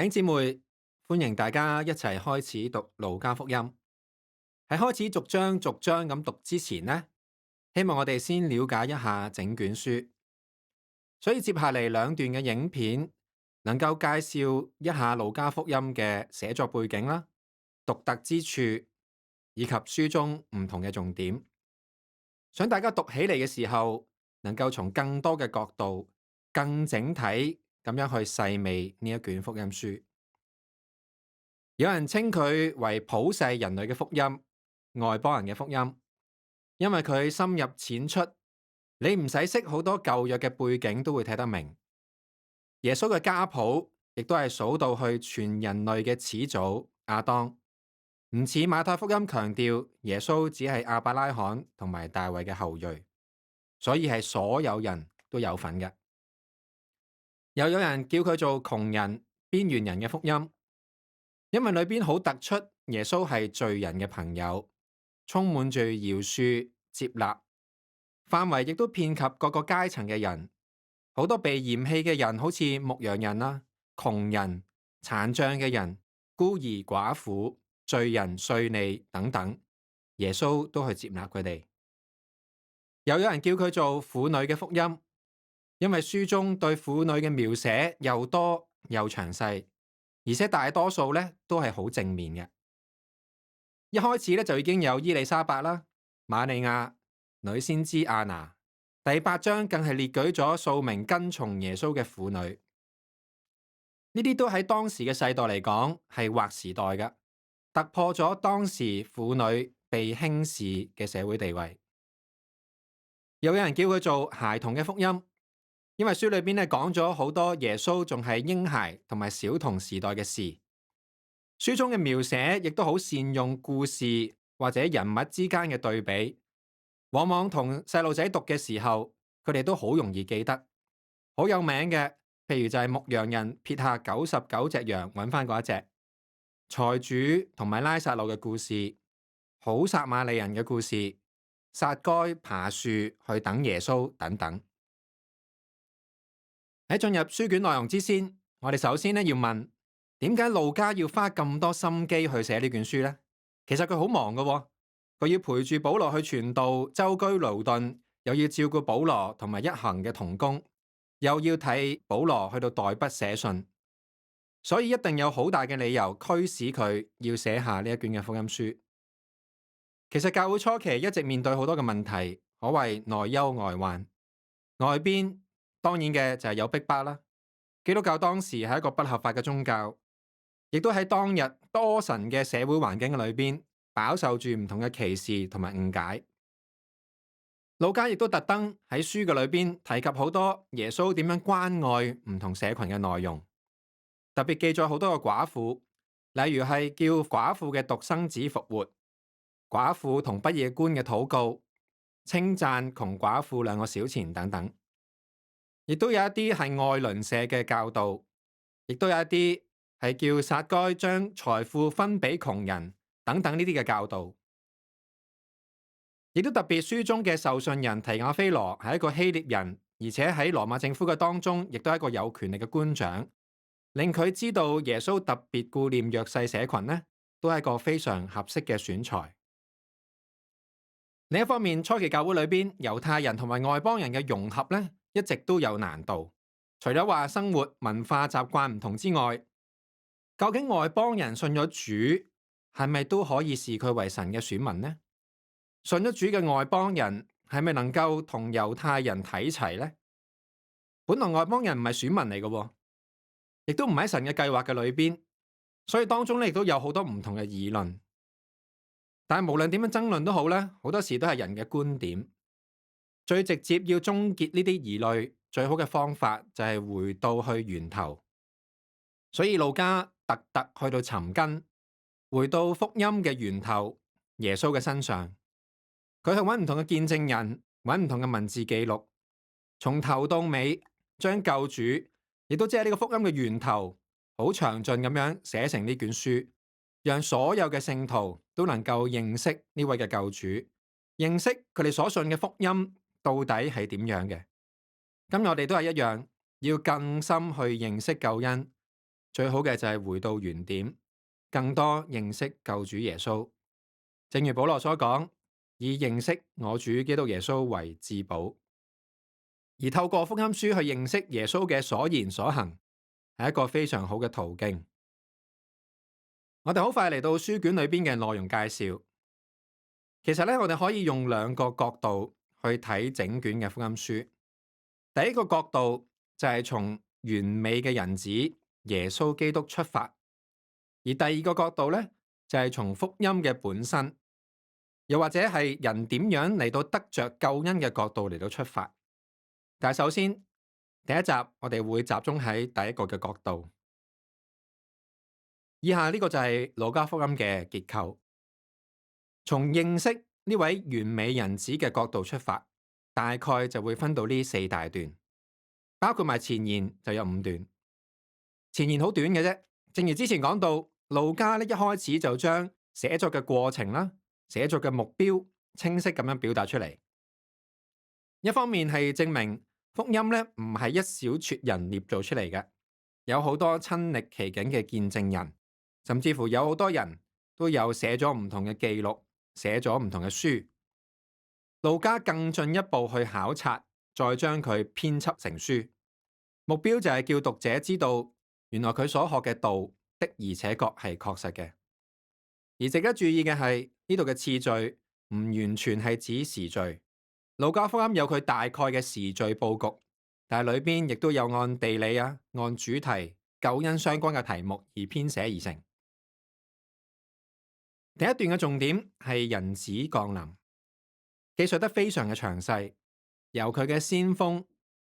弟兄姊妹，歡迎大家一齊開始讀路加福音。喺開始逐章逐章咁讀之前呢，希望我哋先了解一下整卷書。所以接下嚟兩段嘅影片，能夠介紹一下路加福音嘅寫作背景啦、獨特之處，以及書中唔同嘅重點。想大家讀起嚟嘅時候，能夠從更多嘅角度、更整體咁樣去細味呢一卷福音書。有人稱佢為普世人類嘅福音，外邦人嘅福音，因為佢深入淺出，你唔使識好多舊約嘅背景都會睇得明。耶穌嘅家譜亦都係數到去全人類嘅始祖亞當，唔似馬太福音強調耶穌只係亞伯拉罕同埋大衛嘅後裔，所以係所有人都有份嘅。又有人叫佢做窮人、邊緣人嘅福音。因為裏邊好突出耶穌係罪人嘅朋友，充滿住饒恕、接納，範圍亦都遍及各個階層嘅人。好多被嫌棄嘅人，好似牧羊人啦、窮人、殘障嘅人、孤兒寡婦、罪人、稅吏等等，耶穌都去接納佢哋。又有人叫佢做婦女嘅福音，因為書中對婦女嘅描寫又多又詳細。而且大多數咧都係好正面嘅。一開始咧就已經有伊麗莎白啦、瑪利亞、女先知亞拿，第8章更係列舉咗數名跟從耶穌嘅婦女。呢啲都喺當時嘅世代嚟講係劃時代嘅，突破咗當時婦女被輕視嘅社會地位。又有人叫佢做孩童嘅福音，因為書裏邊咧講咗好多耶穌仲係嬰孩同埋小童時代嘅事。書中嘅描寫亦都好善用故事或者人物之間嘅對比，往往同細路仔讀嘅時候，佢哋都好容易記得。好有名嘅，譬如就係牧羊人撇下99隻羊揾翻嗰一隻，財主同埋拉撒路嘅故事，好撒瑪利人嘅故事，撒該爬樹去等耶穌等等。喺進入書卷內容之先，我哋首先要問，點解路加要花咁多心機去寫呢卷書呢？其實佢好忙㗎喎，佢要陪住保羅去傳道，舟車勞頓，又要照顧保羅同埋一行嘅同工，又要替保羅去到代筆寫信，所以一定有好大嘅理由驅使佢要寫下呢一卷嘅福音書。其實教會初期一直面對好多嘅問題，可謂內憂外患。外邊當然嘅就係有逼迫啦，基督教當時係一個不合法嘅宗教。亦都喺當日多神嘅社會環境嘅裏邊，飽受住唔同嘅歧視同埋誤解。路加亦都特登喺書嘅裏邊提及好多耶穌點樣關愛唔同社群嘅內容，特別記載好多個寡婦，例如係叫寡婦嘅獨生子復活，寡婦同不義官嘅禱告，稱讚窮寡婦兩個小錢等等。亦都有一啲係愛鄰舍嘅教導，亦都有一啲係叫撒該將財富分俾窮人等等呢啲嘅教導，亦都特別書中嘅受信人提亞非羅係一個希臘人，而且喺羅馬政府嘅當中，亦都係一個有權力嘅官長，令佢知道耶穌特別顧念弱勢社群呢，都係一個非常合適嘅選材。另一方面，初期教會裏邊猶太人同埋外邦人嘅融合呢，一直都有難度，除咗話生活文化習慣唔同之外，究竟外邦人信咗主，係咪都可以視佢為神嘅選民呢？信咗主嘅外邦人係咪能夠同猶太人睇齊呢？本來外邦人唔係選民嚟嘅，亦都唔喺神嘅計劃嘅裏邊，所以當中咧亦都有好多唔同嘅議論。但係無論點樣爭論都好咧，好多時都係人嘅觀點。最直接要終結呢啲疑慮，最好嘅方法就係回到去源頭。所以路加特去到尋根，回到福音嘅源頭耶穌嘅身上，佢去揾唔同嘅見證人，揾唔同嘅文字記錄，從頭到尾將救主，亦都即係呢個福音嘅源頭，好詳盡咁樣寫成呢卷書，讓所有嘅聖徒都能夠認識呢位嘅救主，認識佢哋所信嘅福音到底係點樣嘅。咁我哋都係一樣，要更深去認識救恩。最好嘅就係回到原點，更多認識救主耶穌。正如保羅所講，以認識我主基督耶穌為至寶。而透過福音書去認識耶穌嘅所言所行，係一個非常好嘅途徑。我哋好快嚟到書卷裏邊嘅內容介紹。其實咧，我哋可以用兩個角度去睇整卷嘅福音書。第一個角度就係從完美嘅人子耶穌基督出發，而第二個角度咧就係從福音嘅本身，又或者係人點樣嚟到得着救恩嘅角度嚟到出發。但係首先，第一集我哋會集中喺第一個嘅角度。以下呢個就係路加福音嘅結構。從認識呢位完美人子嘅角度出發，大概就會分到呢四大段，包括埋前言就有5段。前言好短嘅啫，正如之前講到，路加呢一開始就將寫作嘅過程啦、寫作嘅目標清晰咁樣表達出嚟。一方面係證明福音呢唔係一小撮人捏造出嚟嘅，有好多親歷其境嘅見證人，甚至乎有好多人都有寫咗唔同嘅記錄，寫咗唔同嘅書。路加更進一步去考察，再將佢編輯成書，目標就係叫讀者知道，原來佢所學嘅道的而且確係確實嘅。而值得注意嘅係，呢度嘅次序唔完全係指時序。路加福音有佢大概嘅時序佈局，但係裏邊亦都有按地理按主題、救恩相關嘅題目而編寫而成。第一段嘅重點係人子降臨，記述得非常嘅詳細，由佢嘅先鋒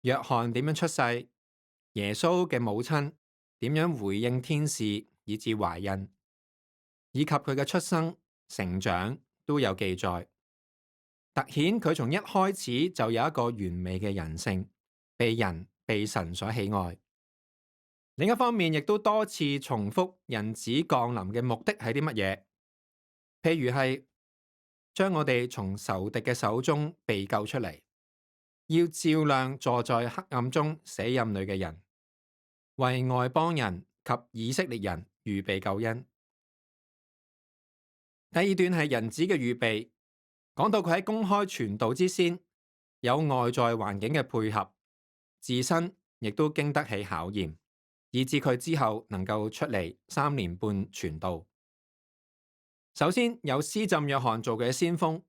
約翰點樣出世，耶穌嘅母親點樣回應天使以致懷孕，以及佢嘅出生、成長都有記載。凸顯佢從一開始就有一個完美嘅人性，被人被神所喜愛。另一方面，亦都多次重複人子降臨嘅目的係啲乜嘢？譬如係將我哋從仇敵嘅手中被救出嚟，要照亮坐在黑暗中死蔭裏嘅人，為外邦人及以色列人預備救恩。第二段係人子嘅預備。講到佢喺公開傳道之先，有外在環境嘅配合，自身亦都經得起考驗，以致佢之後能夠出嚟3年半傳道。首先有施浸約翰做嘅先鋒，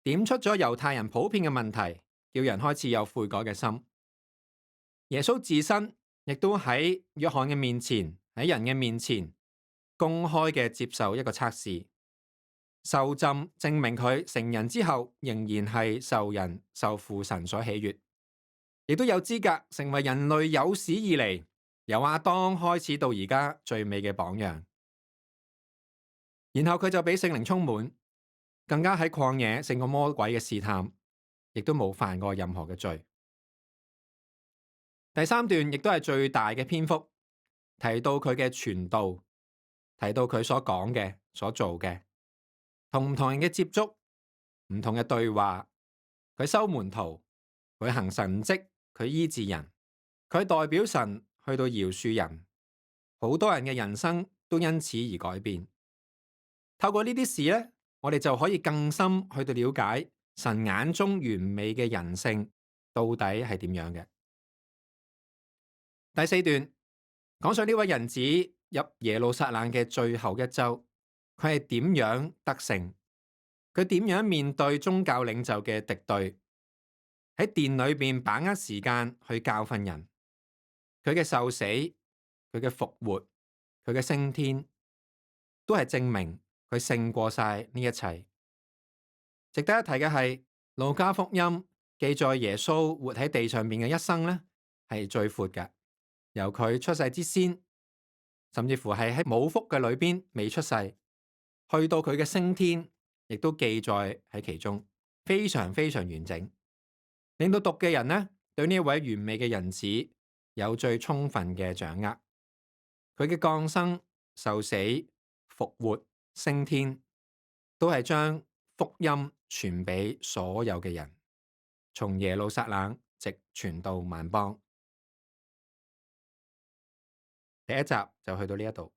點出咗猶太人普遍嘅問題，叫人開始有悔改嘅心。耶穌自身亦都喺約翰嘅面前，喺人嘅面前公開嘅接受一個測試。受浸證明佢成人之後仍然係受父神所喜悅，亦都有資格成為人類有史以嚟由亞當開始到而家最美嘅榜樣。然後佢就俾聖靈充滿，更加喺曠野勝過魔鬼嘅試探，亦都冇犯過任何嘅罪。第三段亦都係最大嘅篇幅，提到佢嘅傳道，提到佢所講嘅、所做嘅。同唔同人嘅接觸，唔同嘅對話，佢收門徒，佢行神蹟，佢醫治人，佢代表神去到饒恕人，好多人嘅人生都因此而改變。透過呢啲事咧，我哋就可以更深去到了解神眼中完美嘅人性到底係點樣嘅。第四段講上呢位人子入耶路撒冷嘅最後一周。佢係點樣得勝？佢點樣面對宗教領袖嘅敵對？喺殿裏邊把握時間去教訓人。佢嘅受死、佢嘅復活、佢嘅升天，都係證明佢勝過晒呢一切。值得一提嘅係，路加福音記載耶穌活喺地上面嘅一生咧，係最闊嘅。由佢出世之先，甚至乎係喺母腹嘅裏邊未出世。去到佢嘅升天，亦都記載喺其中，非常非常完整，令到讀嘅人呢，對呢一位完美嘅人子有最充分嘅掌握。佢嘅降生、受死、復活、升天，都係將福音傳俾所有嘅人，從耶路撒冷直傳到萬邦。第一集就去到呢一度。